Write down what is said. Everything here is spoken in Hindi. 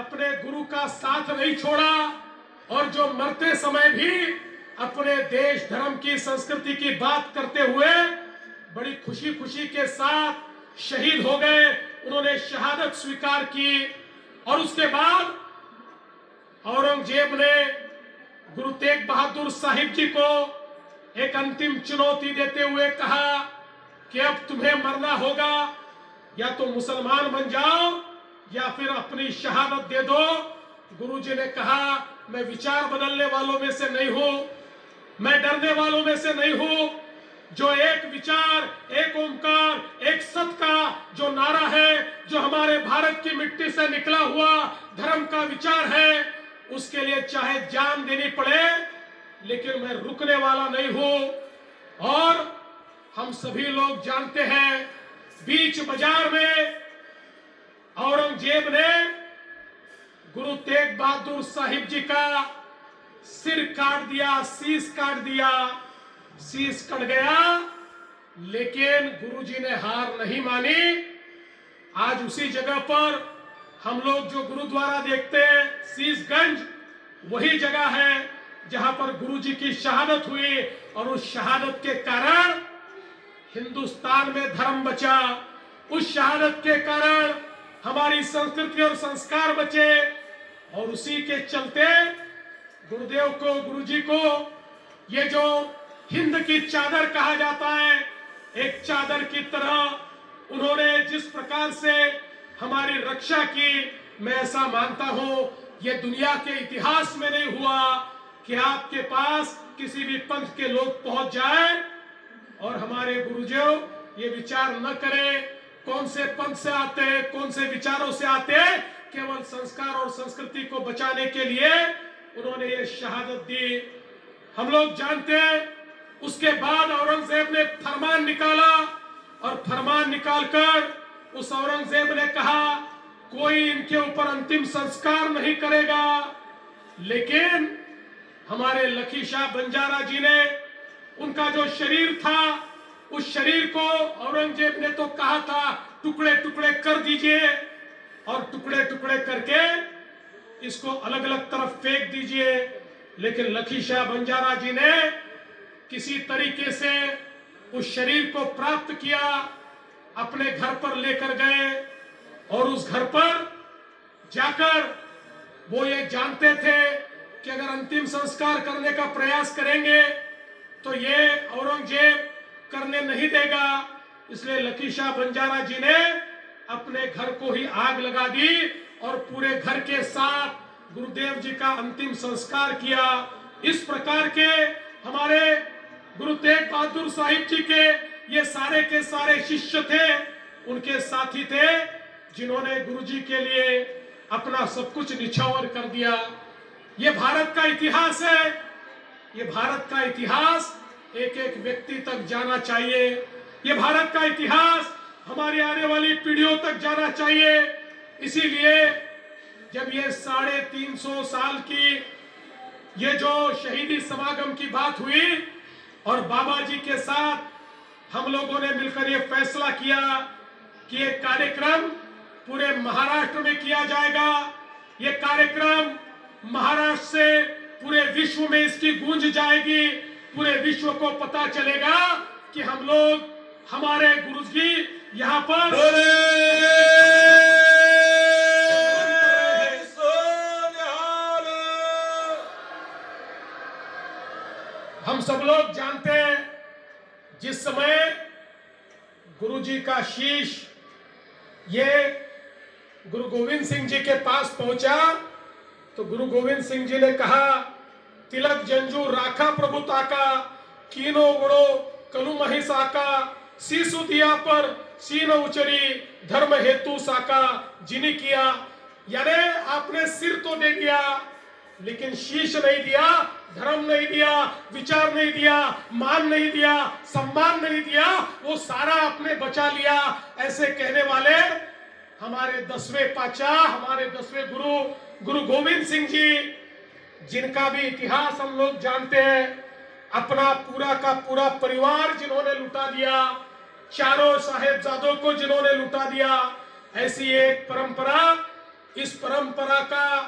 अपने गुरु का साथ नहीं छोड़ा और जो मरते समय भी अपने देश धर्म की संस्कृति की बात करते हुए बड़ी खुशी खुशी के साथ शहीद हो गए। उन्होंने शहादत स्वीकार की और उसके बाद औरंगजेब ने गुरु तेग बहादुर साहिब जी को एक अंतिम चुनौती देते हुए कहा कि अब तुम्हें मरना होगा, या तो मुसलमान बन जाओ या फिर अपनी शहादत दे दो। गुरुजी ने कहा, मैं विचार बदलने वालों में से नहीं हूं, मैं डरने वालों में से नहीं हूं। जो एक विचार, एक ओंकार, एक सत का जो नारा है, जो हमारे भारत की मिट्टी से निकला हुआ धर्म का विचार है, उसके लिए चाहे जान देनी पड़े, लेकिन मैं रुकने वाला नहीं हूं। और हम सभी लोग जानते हैं, बीच बाजार में औरंगजेब ने गुरु तेग बहादुर साहिब जी का सिर काट दिया, शीश काट दिया। शीश कट गया, लेकिन गुरुजी ने हार नहीं मानी। आज उसी जगह पर हम लोग जो गुरुद्वारा देखते हैं, शीशगंज, वही जगह है जहां पर गुरुजी की शहादत हुई। और उस शहादत के कारण हिंदुस्तान में धर्म बचा, उस शहादत के कारण हमारी संस्कृति और संस्कार बचे। और उसी के चलते गुरुदेव को, गुरुजी को, ये जो हिंद की चादर कहा जाता है, एक चादर की तरह उन्होंने जिस प्रकार से हमारी रक्षा की, मैं ऐसा मानता हूं ये दुनिया के इतिहास में नहीं हुआ कि आपके पास किसी भी पंथ के लोग पहुंच जाए और हमारे गुरुजी ये विचार न करें कौन से पंथ से आते हैं, कौन से विचारों से आते हैं। केवल संस्कार और संस्कृति को बचाने के लिए उन्होंने ये शहादत दी। हम लोग जानते हैं, उसके बाद औरंगजेब ने फरमान निकाला और फरमान निकालकर उस औरंगजेब ने कहा कोई इनके ऊपर अंतिम संस्कार नहीं करेगा। लेकिन हमारे लखी शाह बंजारा जी ने उनका जो शरीर था, उस शरीर को औरंगजेब ने तो कहा था टुकड़े टुकड़े कर दीजिए और टुकड़े टुकड़े करके इसको अलग अलग तरफ फेंक दीजिए। लेकिन लखी शाह बंजारा जी ने किसी तरीके से उस शरीर को प्राप्त किया, अपने घर पर लेकर गए और उस घर पर जाकर वो ये जानते थे कि अगर अंतिम संस्कार करने का प्रयास करेंगे तो ये औरंगजेब करने नहीं देगा। इसलिए लखी शाह बंजारा जी ने अपने घर को ही आग लगा दी और पूरे घर के साथ गुरुदेव जी का अंतिम संस्कार किया। इस प्रकार के हमारे गुरु तेग बहादुर साहिब जी के ये सारे के सारे शिष्य थे, उनके साथी थे, जिन्होंने गुरुजी के लिए अपना सब कुछ निछावर कर दिया। ये भारत का इतिहास है, ये भारत का इतिहास एक एक व्यक्ति तक जाना चाहिए। ये भारत का इतिहास हमारी आने वाली पीढ़ियों तक जाना चाहिए। इसीलिए जब ये 350 साल की ये जो शहीदी समागम की बात हुई और बाबा जी के साथ हम लोगों ने मिलकर ये फैसला किया कि ये कार्यक्रम पूरे महाराष्ट्र में किया जाएगा। ये कार्यक्रम महाराष्ट्र से पूरे विश्व में इसकी गूंज जाएगी। पूरे विश्व को पता चलेगा कि हम लोग, हमारे गुरुजी यहाँ पर हम सब लोग जानते हैं, जिस समय गुरुजी का शीश ये गुरु गोविंद सिंह जी के पास पहुंचा तो गुरु गोविंद सिंह जी ने कहा, तिलक जंजू राखा प्रभुता का, कीनो गुणो कलु महिषा का, शीशु दिया पर सीन उचरी, धर्म हेतु साका जिनी किया। यानी आपने सिर तो दे दिया, लेकिन शीश नहीं दिया, धर्म नहीं दिया, विचार नहीं दिया, मान नहीं दिया, सम्मान नहीं दिया, वो सारा आपने बचा लिया। ऐसे कहने वाले हमारे 10वें पातशाह, हमारे 10वें गुरु गुरु गोविंद सिंह जी, जिनका भी इतिहास हम लोग जानते हैं, अपना पूरा का पूरा परिवार जिन्होंने लुटा दिया, चारों साहेबजादों को जिन्होंने लुटा दिया। ऐसी एक परंपरा इस परंपरा का